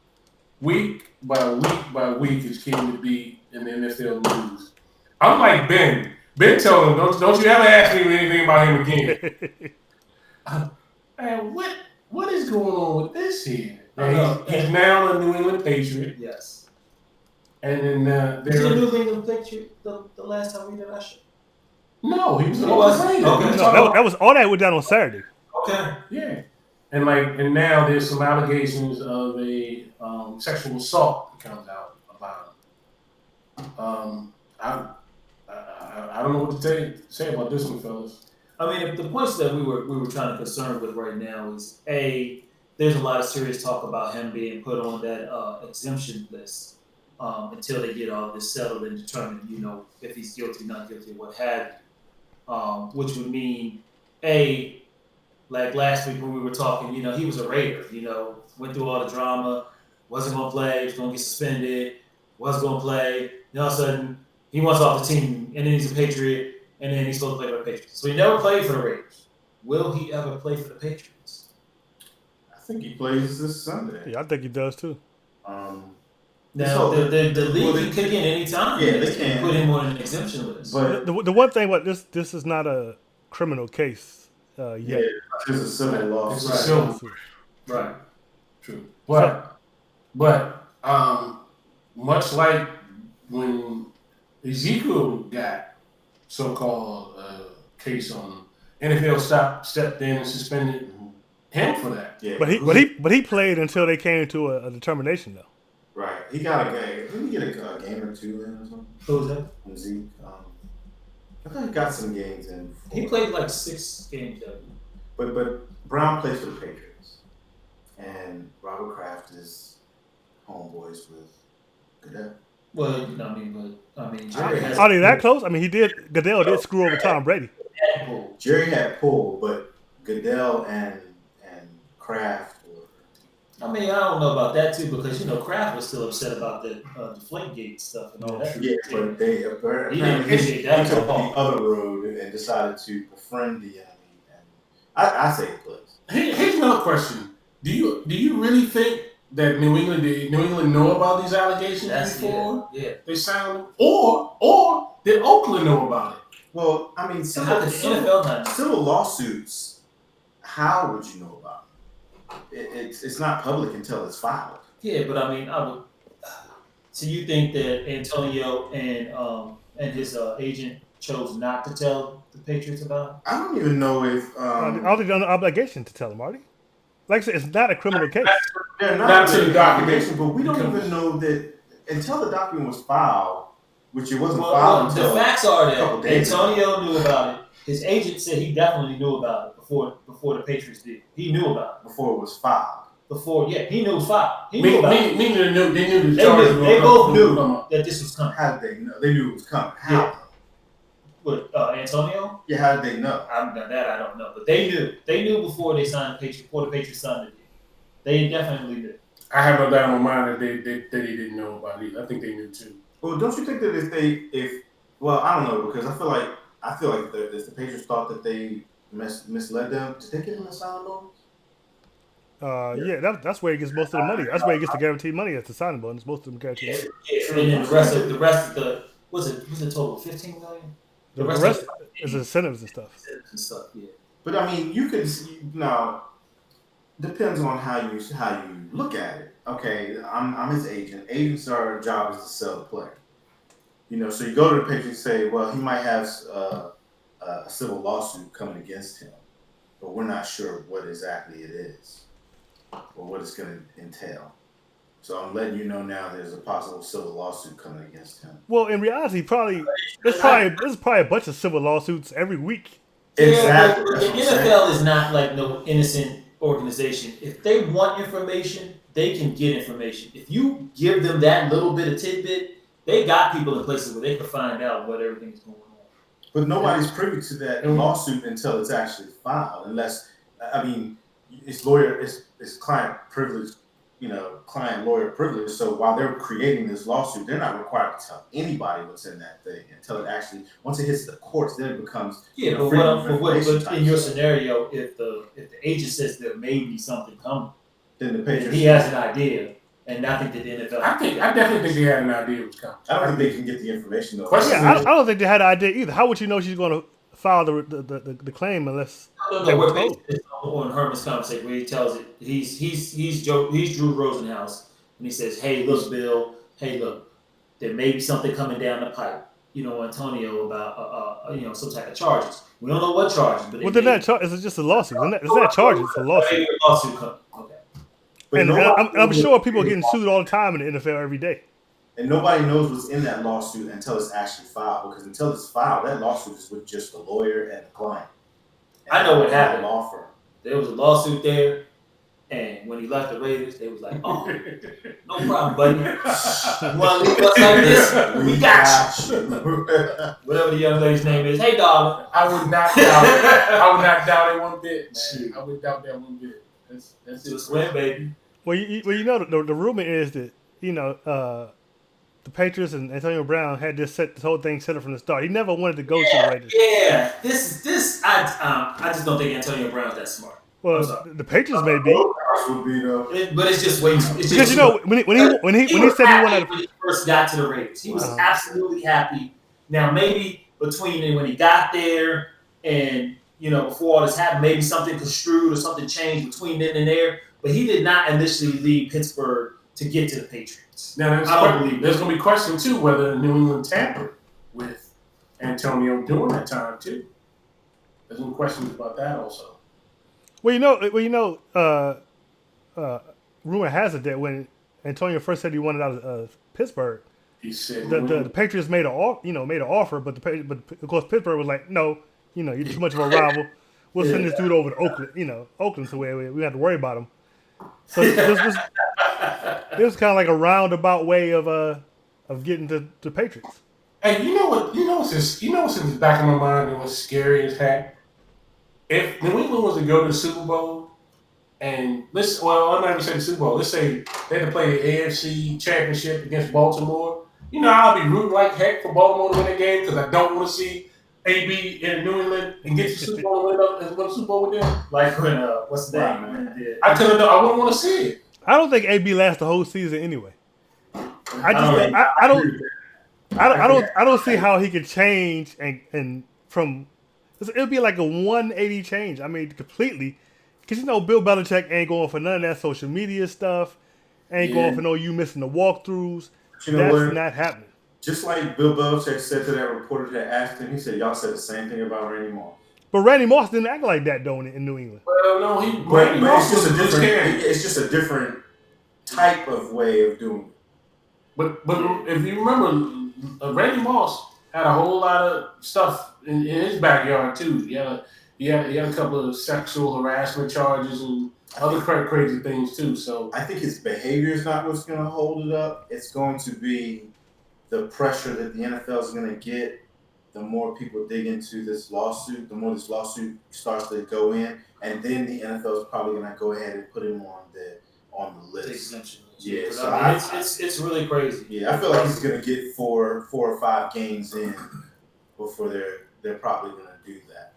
Week by week, is came to be in the NFL news. I'm like Ben. Ben told him, don't you ever ask me anything about him again. Man, what is going on with this here? He's now a New England Patriot. Yes. And then was he a New England Patriot the last time we did our show? No, he was an Okay. That was all that went down on Saturday. Okay. Yeah. And now there's some allegations of a sexual assault that comes out about him. I don't know what to say about this one, fellas. I mean, the points that we were trying to concern with right now is there's a lot of serious talk about him being put on that exemption list until they get all this settled and determine, if he's guilty, not guilty, what have you. Which would mean, like last week when we were talking, he was a Raider, went through all the drama, wasn't going to play, was going to get suspended, was going to play. Then all of a sudden, he wants off the team, and then he's a Patriot, and then he's supposed to play for the Patriots. So he never played for the Raiders. Will he ever play for the Patriots? I think he plays this Sunday. Yeah, I think he does too. Now, the league can kick in any time. Yeah, they can. Put him on an exemption list. But the one thing about this is not a criminal case yet. yeah, it's a civil lawsuit. It's a civil. Right. True. But much like when Ezekiel got so-called case on NFL stepped in and suspended him for that. Yeah, But he played until they came to a determination though. right. He got a game. Didn't he get a game or two in or something? Who was that? From Zeke. I thought he got some games in. He played like 6 games. But Brown plays for the Patriots, and Robert Kraft is homeboys with Goodell. Well, Jerry has. Are they that close? I mean, Goodell did screw over Tom Brady. Jerry had pull, but Goodell and Kraft were. I mean, I don't know about that too because Kraft was still upset about the Deflategate stuff and all that. Yeah, but they apparently He didn't appreciate that he took at all. the other road and decided to befriend the enemy. And I say it clicks. Here's another question: Do you really think that New England know about these allegations before they signed them, or did Oakland know about it? Well, I mean, How could the NFL not know? civil lawsuits. How would you know about it? It's not public until it's filed. Yeah, but I mean, I would. So you think that Antonio and his agent chose not to tell the Patriots about it? I don't even know if I don't think they're under obligation to tell them, Marty. Like I said, it's not a criminal case. they're Not to the under document. obligation, but we don't even know that until the document was filed, which it wasn't Well, filed the until facts are a couple that days ago. Antonio knew about it. His agent said he definitely knew about it before the Patriots did. He knew about before it was filed. it. He knew it was filed. He knew about it. They knew the They charges. knew. They both were knew coming. that this was coming. How did they know? They knew it was coming. How? Yeah. With Antonio, Yeah, how did they know? that I don't know, but they knew. They knew before they signed the Patriots. Before the Patriots signed it, they definitely knew. I have no doubt in my mind that they didn't know about it. I think they knew too. Well, don't you think that well, I don't know, because I feel like if the Patriots thought that they misled them, did they give them a sign bonus? Yeah, that's where he gets most of the money. That's where he gets the guaranteed money. That's the signing bonus. Most of them guaranteed money. Yeah, and then the rest of the was it total 15 million? The rest is incentives and stuff. And stuff, yeah. But I mean, you could now. Depends on how you look at it. Okay, I'm his agent. Agents' our job is to sell the player. So you go to the Patriots and say, well, he might have a civil lawsuit coming against him, but we're not sure what exactly it is or what it's going to entail. So I'm letting you know now there's a possible civil lawsuit coming against him. Well, in reality, there's probably a bunch of civil lawsuits every week. Exactly. Yeah, but the That's what I'm NFL is not like no innocent organization. If they want information, they can get information. If you give them that little bit of tidbit, they got people in places where they can find out what everything is going on. But nobody's privy to that lawsuit until it's actually filed, unless, I mean, it's client privilege, client lawyer privilege. So while they're creating this lawsuit, they're not required to tell anybody what's in that thing until it actually, once it hits the courts, then it becomes But in your scenario, if the agent says there may be something coming, then the then Patriots, he has an idea, and I think that the NFL. I definitely think they had an idea it was coming. I don't think they can get the information though. Question- Yeah, I don't think they had an idea either. How would you know she's going to file the claim unless they No, were we're told? based on Herman's conversation where he tells it he's Drew Rosenhaus, and he says, "Hey, look, Bill. Hey, look, there may be something coming down the pipe. Antonio about some type of charges. We don't know what charges, but Well, then that is just a lawsuit. It's not charges. It's a lawsuit. Lawsuit coming. Okay. But And nobody I'm knows sure people are getting sued all the time in the NFL every day. and nobody knows what's in that lawsuit until it's actually filed. Because until it's filed, that lawsuit is with just the lawyer and the client. I know what happened. The law firm. There was a lawsuit there, and when he left the Raiders, they was like, "Oh, no problem, buddy. You want to leave us like this? We got you." Whatever the young lady's name is. Hey, darling. I would not doubt it. I would not doubt it one bit. Man. I would doubt that one bit. That's Just win, baby. Well, the rumor is that the Patriots and Antonio Brown had this whole thing set up from the start. He never wanted to go to the Raiders. Yeah. This. I just don't think Antonio Brown's that smart. Well, the Patriots may be, Would be though. But it's just way. It's because just when he said he wanted. when he first got to the Raiders, he was absolutely happy. Now maybe between when he got there and before all this happened, maybe something construed or something changed between then and there. But he did not initially leave Pittsburgh to get to the Patriots. Now there's going to be question too whether New England tampered with Antonio during that time too. There's some questions about that also. Rumor has it that when Antonio first said he wanted out of Pittsburgh, He said the Patriots made an offer, but of course Pittsburgh was like, no, you're too much of a rival. We'll send this dude over to Oakland, so we have to worry about him. So this was kind of like a roundabout way of getting to the Patriots. Hey, you know what's in the back of my mind and what's scary as heck? If New England was to go to the Super Bowl, and I'm not even saying the Super Bowl. Let's say they had to play the AFC Championship against Baltimore. I'll be rooting like heck for Baltimore to win the game because I don't want to see AB in New England and get the Super Bowl and win the Super Bowl with them? Like when what's the Right, name? man. When it did. I couldn't. I wouldn't want to see it. I don't think AB lasts the whole season anyway. I don't see how he could change and from it'll be like a 180 change. I mean, completely, because Bill Belichick ain't going for none of that social media stuff. Ain't going for no you missing the walkthroughs. You know That's what? not happening. Just like Bill Belichick said to that reporter that asked him, he said, "Y'all said the same thing about Randy Moss." But Randy Moss didn't act like that though in New England. Well, no, But Moss it's just a was different. scared. It's just a different type of way of doing it. But if you remember, Randy Moss had a whole lot of stuff in his backyard too. He had a couple of sexual harassment charges and other crazy things too. So I think his behavior is not what's going to hold it up. It's going to be the pressure that the NFL is going to get. The more people dig into this lawsuit, the more this lawsuit starts to go in, and then the NFL is probably going to go ahead and put him on the list. Exemption. Yeah, so I mean, it's really crazy. Yeah, I feel like he's going to get four or five games in before they're probably going to do that.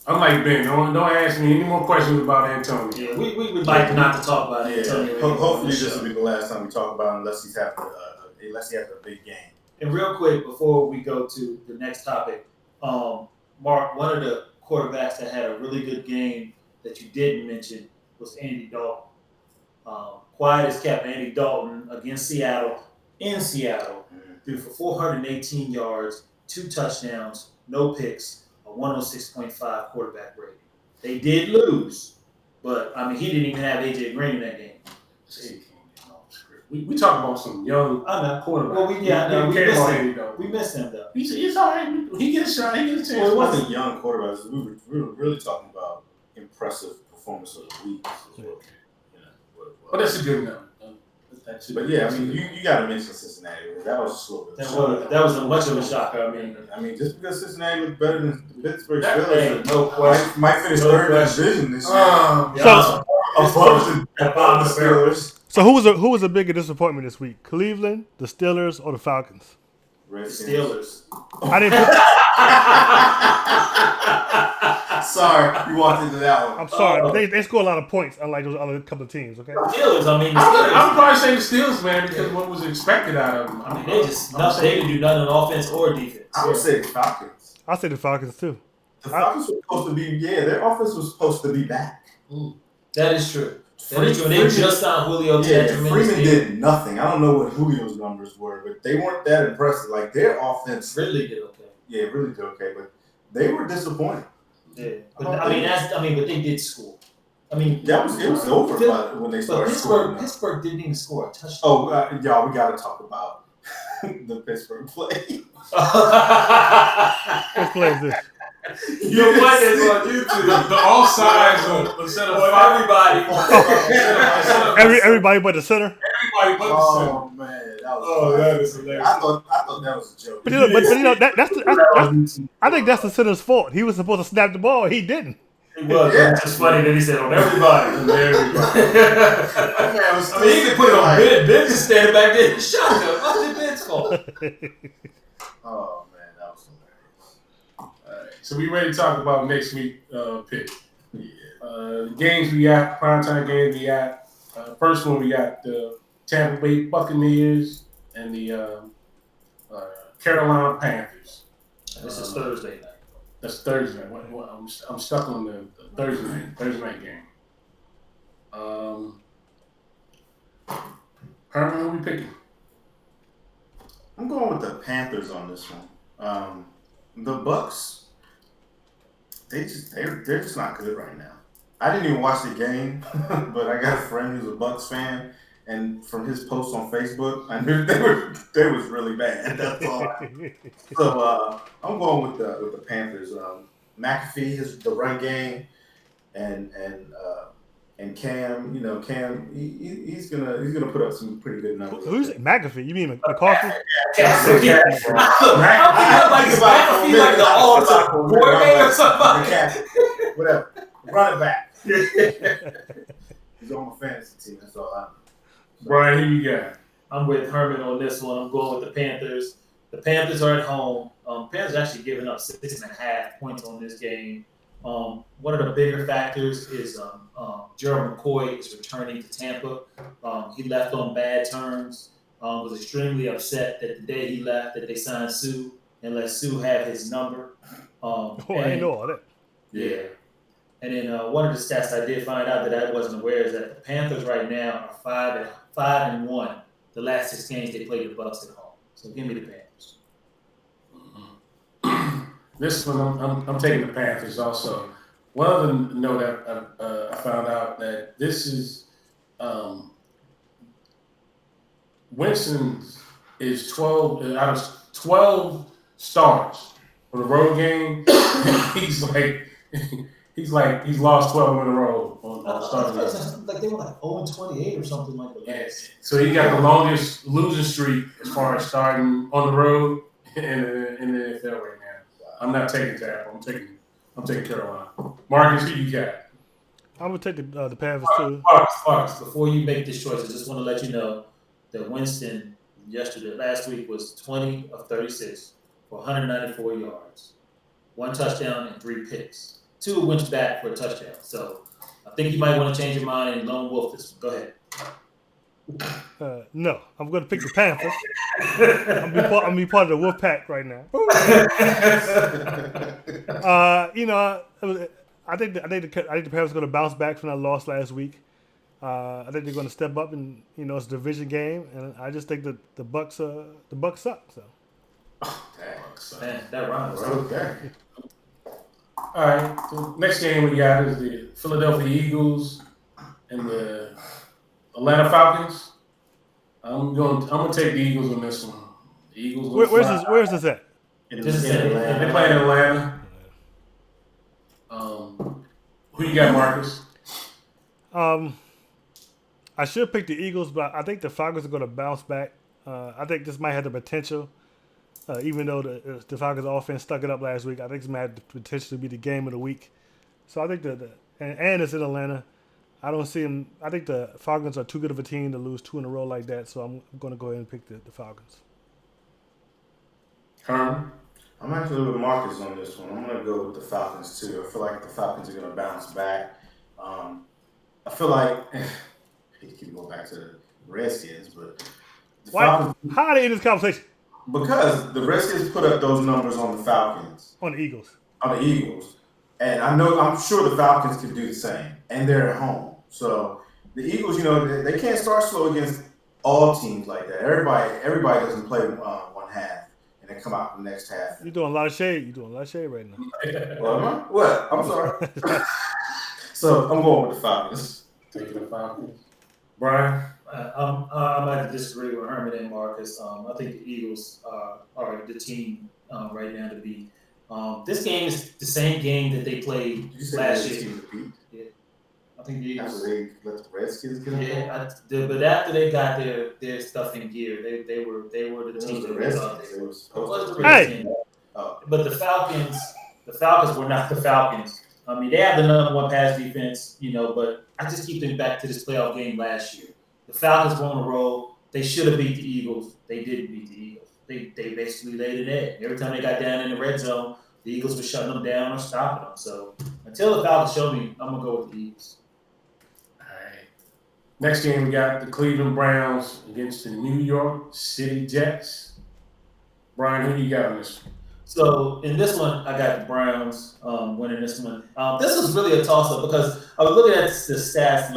I'm like Ben. Don't ask me any more questions about Antonio. Yeah, we would like not to talk about it. Hopefully this will be the last time we talk about it, unless he has a big game. And real quick, before we go to the next topic, Mark, one of the quarterbacks that had a really good game that you didn't mention was Andy Dalton. Quiet as kept, Andy Dalton against Seattle, in Seattle, threw for 418 yards, 2 touchdowns, no picks, a 106.5 quarterback rating. They did lose, but, I mean, he didn't even have A.J. Green in that game. We talk about some young quarterback. Well, we missed him, though. He's all right. He gets a shot. He gets a chance. Well, it wasn't young quarterbacks. We were really talking about impressive performance of the week. But that's a good number. But yeah, I mean, you got to mention Cincinnati. That was a slow bit. That was a much of a shocker. I mean, just because Cincinnati looked better than the Pittsburgh Steelers, Steelers, might finish third in the division this year. Above the Steelers. So who was a bigger disappointment this week? Cleveland, the Steelers, or the Falcons? Steelers. I didn't. Sorry, you walked into that one. I'm sorry, but they score a lot of points, unlike those other couple of teams. Okay. Steelers. I mean, I'm probably saying the Steelers, man, because what was expected out of them. I mean, they didn't do nothing on offense or defense. I would say the Falcons. I'll say the Falcons too. The Falcons were supposed to be, their offense was supposed to be back. That is true. They just signed Julio. Freeman did nothing. I don't know what Julio's numbers were, but they weren't that impressive. Like their offense, Ridley did okay. Yeah, really did okay, but they were disappointing. Yeah, but but they did score. I mean, it was over when they started scoring. Pittsburgh didn't even score a touchdown. Oh, y'all, we got to talk about the Pittsburgh play. What play is this? You're playing this on YouTube. The offsides instead of everybody but the center. Everybody but the center. Oh man, that is hilarious. I thought that was a joke. But that's I think that's the center's fault. He was supposed to snap the ball. He didn't. It was. Yeah. It's just funny that he said on everybody. On everybody. I mean, he could put it on Ben. Ben just standing back there and shot him. What's the Ben's call? Oh man, that was hilarious. All right, so we ready to talk about next week pick. Yeah. Games we got, primetime games we got. First one we got the Tampa Bay Buccaneers and the Carolina Panthers. This is Thursday night. That's Thursday night. I'm stuck on the Thursday night game. Herman, who we picking? I'm going with the Panthers on this one. The Bucks, they're just not good right now. I didn't even watch the game, but I got a friend who's a Bucks fan, and from his posts on Facebook, I knew they was really bad. That's all. So I'm going with the Panthers. McAfee is the run game, and Cam, Cam, he's gonna put up some pretty good numbers. Who's McAfee? You mean McCarthy? McAfee like the all-time coordinator or something. Whatever. Run it back. He's on my fantasy team. That's all I know. Brian, who you got? I'm with Herman on this one. I'm going with the Panthers. The Panthers are at home. Panthers actually giving up 6.5 points on this game. One of the bigger factors is Gerald McCoy is returning to Tampa. He left on bad terms. Was extremely upset that the day he left that they signed Sue and let Sue have his number. I didn't know all that. Yeah. And then one of the stats I did find out that I wasn't aware is that the Panthers right now are 5-1. The last 6 games they played the Bucks at home. So give me the Panthers. This one, I'm taking the Panthers also. One other note I found out that this is Winston is 12 out of 12 starts for the road game. he's lost 12 in a row on starting games. Like they were like 0-28 or something like that. Yes. So he got the longest losing streak as far as starting on the road in the NFL right now. I'm not taking Tampa. I'm taking Carolina. Marcus, who you got? I'm gonna take the Panthers too. Marcus, before you make this choice, I just want to let you know that Winston last week was 20 of 36 for 194 yards, 1 touchdown and 3 picks. 2 went back for a touchdown. So I think you might want to change your mind and lone wolf this one. Go ahead. No, I'm going to pick the Panthers. I'm gonna be part of the Wolf Pack right now. I think the Panthers are going to bounce back from that loss last week. I think they're going to step up, and it's a division game, and I just think that the Bucks suck. So. Man, that rhymes. Okay. All right. The next game we got is the Philadelphia Eagles and the Atlanta Falcons. I'm gonna take the Eagles on this one. The Eagles. Where's this at? They're playing in Atlanta. Who you got, Marcus? I should pick the Eagles, but I think the Falcons are going to bounce back. I think this might have the potential, even though the Falcons' offense stuck it up last week. I think this might have the potential to be the game of the week. So I think and it's in Atlanta. I don't see them. I think the Falcons are too good of a team to lose 2 in a row like that. So I'm going to go ahead and pick the Falcons. Herm? I'm actually with Marcus on this one. I'm going to go with the Falcons too. I feel like the Falcons are going to bounce back. I feel like I keep going back to the Redskins, but Falcons, how are they in this conversation? Because the Redskins put up those numbers on the Falcons. On the Eagles. And I'm sure the Falcons can do the same. And they're at home. So the Eagles, they can't start slow against all teams like that. Everybody doesn't play one half and then come out the next half. You're doing a lot of shade. right now. What? I'm sorry. So I'm going with the Falcons. Taking the Falcons. Brian? I might disagree with Herman and Marcus. I think the Eagles are the team right now to beat. This game is the same game that they played last year. Yeah. I think the Eagles. After they let the Redskins get up. Yeah, but after they got their stuff in gear, they were the team that was out there. Hey. But the Falcons were not the Falcons. I mean, they have the number 1 pass defense, but I just keep thinking back to this playoff game last year. The Falcons were on a roll. They should have beat the Eagles. They didn't beat the Eagles. They basically laid an egg. Every time they got down in the red zone, the Eagles were shutting them down or stopping them. So until the Falcons show me, I'm going to go with the Eagles. All right. Next game, we got the Cleveland Browns against the New York City Jets. Brian, who you got on this one? So in this one, I got the Browns winning this one. This was really a toss-up because I was looking at the stats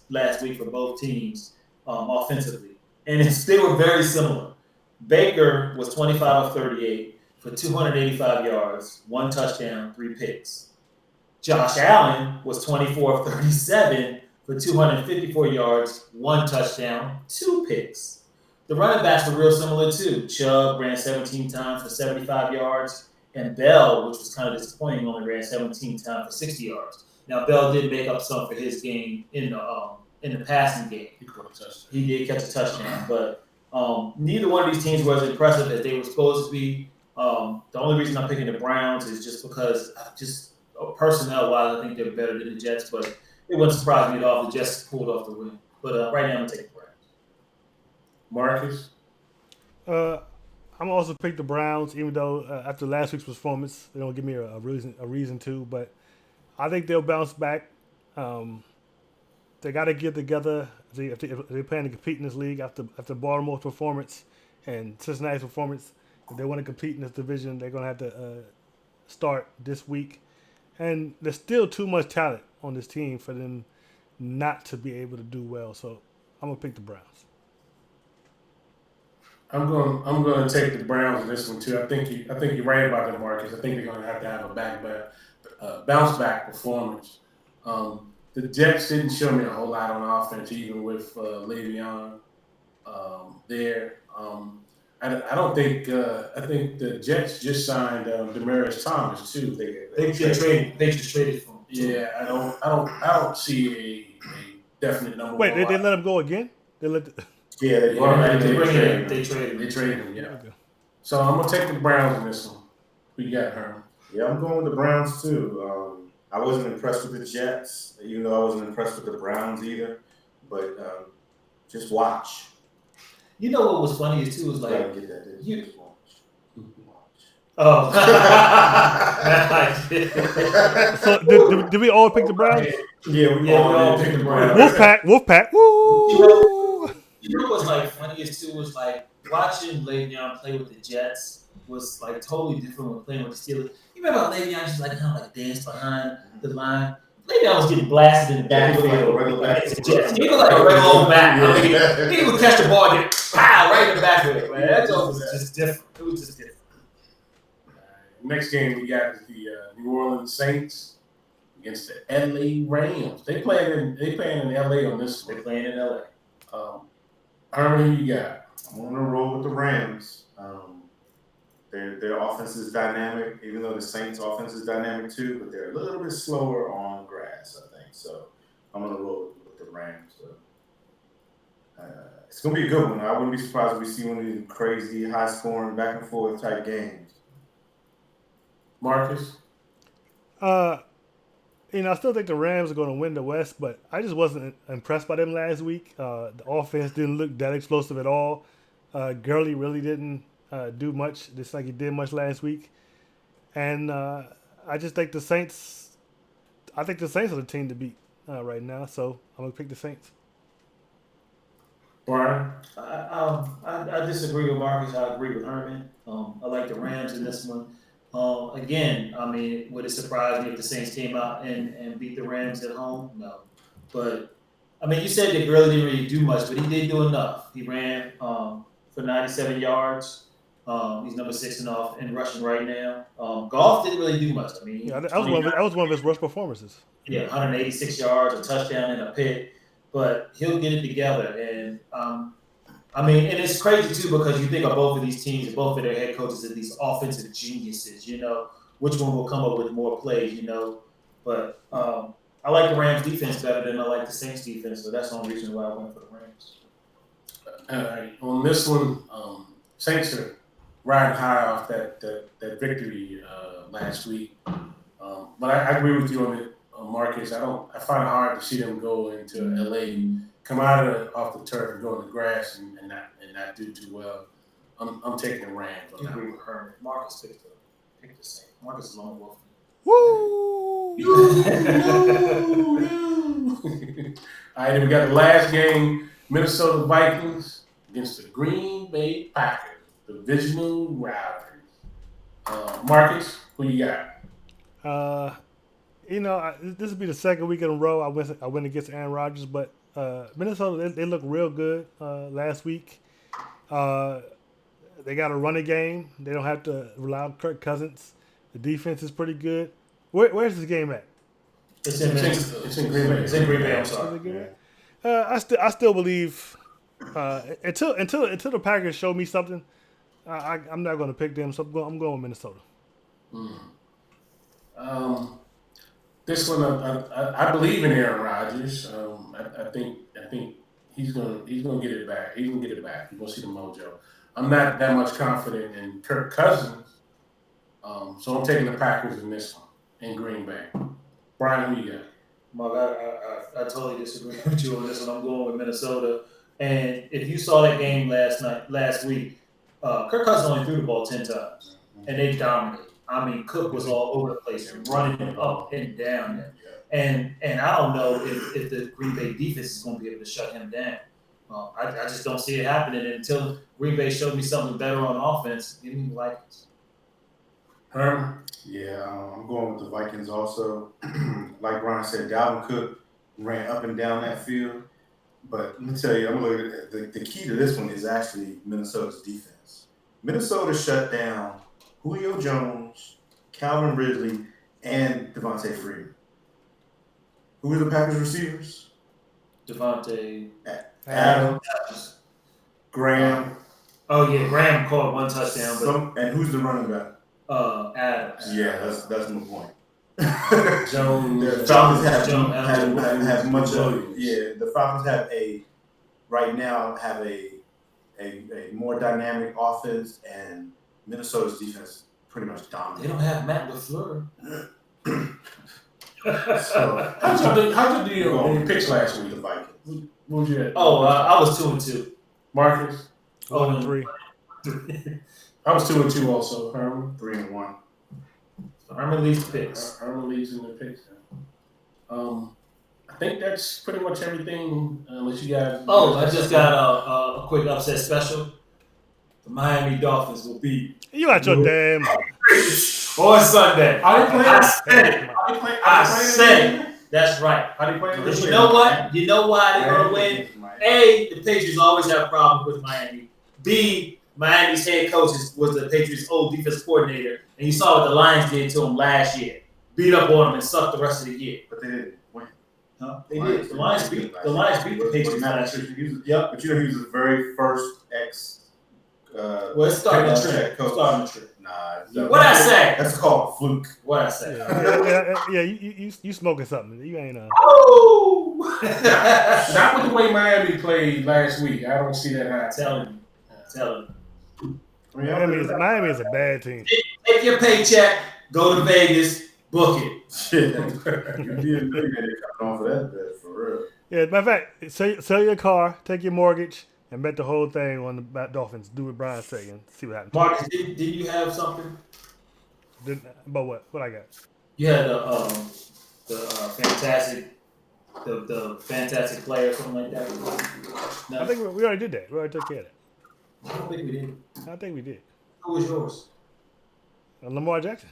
last week for both teams offensively, and they were very similar. Baker was 25 of 38 for 285 yards, 1 touchdown, 3 picks. Josh Allen was 24 of 37 for 254 yards, 1 touchdown, 2 picks. The running backs were real similar too. Chubb ran 17 times for 75 yards, and Bell, which was kind of disappointing, only ran 17 times for 60 yards. Now Bell did make up some for his game in the passing game. He did catch a touchdown, but neither one of these teams was as impressive as they were supposed to be. The only reason I'm picking the Browns is just because personnel-wise, I think they're better than the Jets, but it wouldn't surprise me at all if the Jets pulled off the win. But right now, I'm going to take the Browns. Marcus? I'm also pick the Browns, even though after last week's performance, they don't give me a reason to. But I think they'll bounce back. They got to get together if they plan to compete in this league after Baltimore's performance and Cincinnati's performance. If they want to compete in this division, they're going to have to start this week. And there's still too much talent on this team for them not to be able to do well. So I'm gonna pick the Browns. I'm going to take the Browns in this one too. I think you're right about that, Marcus. I think they're going to have a bounce back performance. The Jets didn't show me a whole lot on offense, even with Le'Veon there. I don't think. I think the Jets just signed Demaryius Thomas too. They just traded for him. Yeah, I don't see a definite number. Wait, they let him go again? They let. Yeah, They traded him. Yeah. Okay. So I'm gonna take the Browns in this one. Who you got, Herman? Yeah, I'm going with the Browns too. I wasn't impressed with the Jets, even though I wasn't impressed with the Browns either. But just watch. You know what was funny too was like get that. you. Watch. Oh. So did we all pick the Browns? Yeah, we all picked the Browns. Wolfpack. Woo! You know what's like funniest too was like watching Le'Veon play with the Jets was like totally different when playing with the Steelers. You remember how Le'Veon just like kind of like danced behind the line? Le'Veon was getting blasted in the backfield. He was like a regular old back. I mean, he would catch the ball and get pow right in the backfield. Man, that joke was just different. It was just different. Next game we got is the New Orleans Saints against the LA Rams. They playing in LA on this one. They're playing in LA. Herman, who you got? I'm going to roll with the Rams. Their offense is dynamic, even though the Saints' offense is dynamic too, but they're a little bit slower on grass, I think. So I'm going to roll with the Rams. It's going to be a good one. I wouldn't be surprised if we see one of these crazy, high-scoring, back-and-forth type games. Marcus? I still think the Rams are going to win the West, but I just wasn't impressed by them last week. The offense didn't look that explosive at all. Gurley really didn't do much, just like he did much last week. And I just think the Saints. I think the Saints are the team to beat right now, so I'm gonna pick the Saints. Brian? I disagree with Marcus. I agree with Herman. I like the Rams in this one. Again, I mean, would it surprise me if the Saints came out and beat the Rams at home? No. But, I mean, you said that Gurley didn't really do much, but he did do enough. He ran for 97 yards. He's number 6 in rushing right now. Goff didn't really do much. I mean, that was one of his worst performances. Yeah, 186 yards, a touchdown, and a pick. But he'll get it together. And, I mean, and it's crazy, too, because you think of both of these teams, both of their head coaches as these offensive geniuses, which one will come up with more plays, But I like the Rams defense better than I like the Saints defense, so that's the only reason why I went for the Rams. All right. On this one, Saints are riding high off that victory last week. But I agree with you on it, Marcus. I find it hard to see them go into LA, come out off the turf and go on the grass and not do too well. I'm taking the Rams. I agree with Herman. Marcus picked the Saints. Marcus is lone wolf. Woo! All right, then we got the last game: Minnesota Vikings against the Green Bay Packers, divisional rivals. Marcus, who you got? This will be the second week in a row I went against Aaron Rodgers, but Minnesota they look real good last week. They got a running game. They don't have to rely on Kirk Cousins. The defense is pretty good. Where's this game at? It's in Green Bay. It's in Green Bay. I'm sorry. I still believe until the Packers show me something, I'm not going to pick them. So I'm going with Minnesota. This one, I believe in Aaron Rodgers. I think he's gonna get it back. He's gonna get it back. You're gonna see the mojo. I'm not that much confident in Kirk Cousins, so I'm taking the Packers in this one in Green Bay. Brian, who you got? Mark, I totally disagree with you on this one. I'm going with Minnesota. And if you saw that game last week, Kirk Cousins only threw the ball 10 times, and they dominated. I mean, Cook was all over the place, running up and down. And I don't know if the Green Bay defense is going to be able to shut him down. I just don't see it happening until Green Bay showed me something better on offense. Give me the Vikings. Herm? Yeah, I'm going with the Vikings also. Like Brian said, Dalvin Cook ran up and down that field. But let me tell you, I'm looking at the key to this one is actually Minnesota's defense. Minnesota shut down Julio Jones, Calvin Ridley, and Devontae Freeman. Who are the Packers receivers? Devontae Adams, Graham. Oh yeah, Graham caught one touchdown, but And who's the running back? Adams. Yeah, that's my point. Jones. The Falcons have much of Williams. the Falcons have right now have a more dynamic offense, and Minnesota's defense pretty much They dominates. don't have Matt LaFleur. So How'd you do on your picks last with the week? Vikings. What was you at? Oh, I was 2-2. Marcus? 1-3. I was 2-2 also. Herman? 3-1. Herman leads the picks. Herman leads in the picks. I think that's pretty much everything. Unless you guys. Oh, I just got a quick upset special. The Miami Dolphins will beat You got your damn. on Sunday. Are they playing? I said it. I said it. That's right. Are they playing? But you know what? You know why they're going to win? A, the Patriots always have problems with Miami. B, Miami's head coach was the Patriots' old defense coordinator, and you saw what the Lions did to him last year. Beat up on him and sucked the rest of the year. But they didn't win. Huh? They did. The Lions beat the Patriots last year. Yep. But you know he was the very first ex. Well, it's starting to trend. coach. Starting to trend. Nah. What I say? That's called a fluke. What I say? Yeah, you smoking something. You ain't Oh! Not with the way Miami played last week. I don't see that happening. Telling you. Miami is a bad team. Take your paycheck, go to Vegas, book it. Shit. You did think that they coming off of that bet for real. Yeah, matter of fact, sell your car, take your mortgage, and bet the whole thing on the Dolphins. Do what Brian's saying. See what happens. Marcus, did you have something? About what? What I got? You had the fantastic player or something like that? No, I think we already did that. We already took care of that. I don't think we did. I think we did. Who was yours? Lamar Jackson.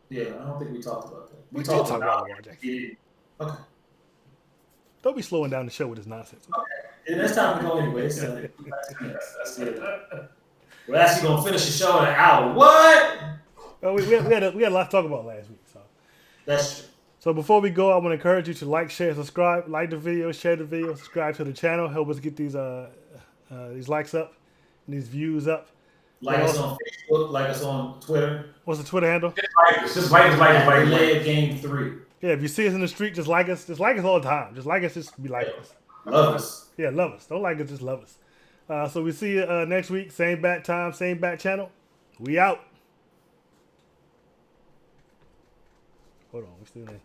Yeah, I don't think we talked about that. We did talk about Lamar Jackson. Yeah. Okay. Don't be slowing down the show with this nonsense. And that's time to go anyway. It's, that's it. We're actually gonna finish the show in an hour. What? Well, we had a lot to talk about last week. That's true. So before we go, I want to encourage you to like, share, subscribe. Like the video, share the video, subscribe to the channel. Help us get these likes up and these views up. Like us on Facebook, like us on Twitter. What's the Twitter handle? Just like Live Game 3. Yeah, if you see us in the street, just like us. Just like us all the time. Just like us, just be like us. Love us. Yeah, love us. Don't like us, just love us. So we see you next week. Same bat time, same bat channel. We out. Hold on, we still there.